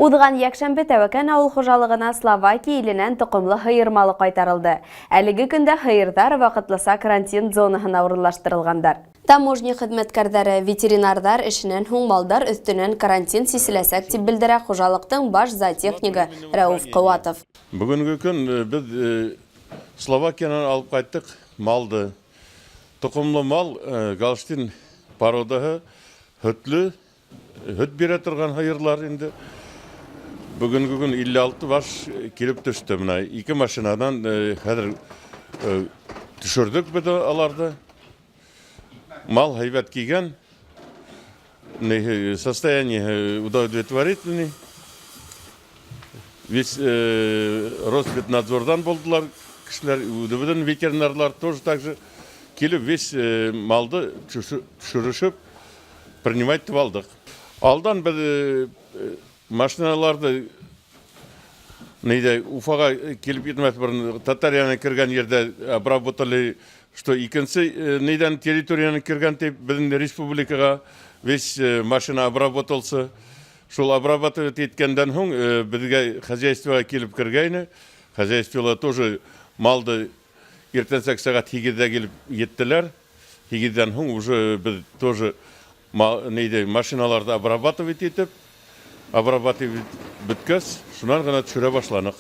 Удыган якшәмбе тәвәкән авыл хужалыгына Словакия иленән тоқымлы һыйыр малы кайтарылды. Әлеге көндә һыйырдар вакытлыса карантин зонаһына урынлаштырылгандар. Таможня хезмәткәрләре, ветеринардар эшеннән һуң малдар өстенән карантин сиселәсәк дип белдерә хужалыктың баш зоотехнигы Рауф Кыуатов. Бүгенге көн без Словакиянан алып кайттык малды. Тоқымлы мал Галштин породаһы хөтле, хөт бирә торган һыйырлар инде. Бүгенге көн 56 баш килеп төште. Менә 2 машинадан хәзер төшердек без аларды. Мал һәйбәт кигән. Состояние удовлетворительный. Весь Роспотребнадзордан булдылар кешеләр, үзебезнең ветеринарлар тоже также килеп весь малды төшерүшеп принимать итеп алдык. Алдан без машиналарды Уфага килеп китмәс борын Татарияны кергән yerдә обработали, что икенче нидән территорияны кергән дип безнең республикага весь машина обработался. Шул обрабатывать иткәндән һуң безгә хозяйствога килеп кергәне. Хозяйстволар тоже малды иртәнсәк сәгать 8-дә килеп йеттеләр. 8-дән һуң уже без тоже машиналарды обрабатывать итеп, обрабатывать биткәс, шуннан гына төшерә башланык.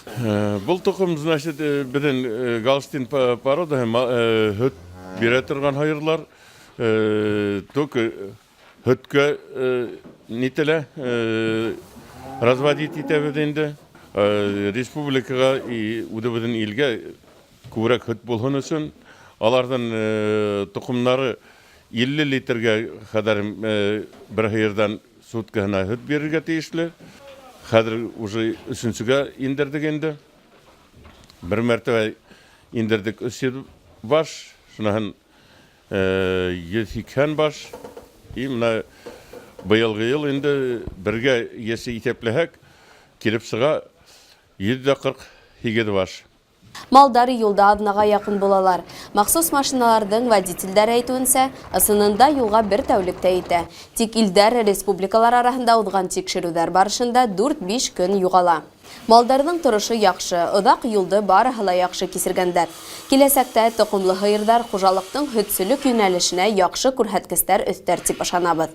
Бу тукым, значит, безнең Галштин порода хөт бирә торган һыйырлар, только хөткә нителә разводить итәбез инде. Республикага и үзебезнең илгә күбрәк хөт булган өчен алардан тукымнары 50 литргә кадәр бер һыйырдан суткасына хөт бирергә тиешле. Хәзер уже 3-гә индердек инде. Бер мәртәбә индердек 3 баш, шуннан 180 баш. И менә быелгы ел инде бергә ясый итәпләһәк килеп сыга 740 баш. Малдар юлда аднага якын булалар. Махсус машиналардың водительдәре әйтүенсә, ысынында юлга бер тәүлектә итә. Тик илдәр республикалар арасында узган тикшерүләр барышында 4-5 көн югала. Малдардың торышы яхшы, ыдак юлды барыһы ла яхшы кисергәннәр. Киләсәктә тоқымлы һыйырдар хужалыктың хөтсөлек юнәлешенә яхшы күрһәткечләр өстәр дип ышанабыз.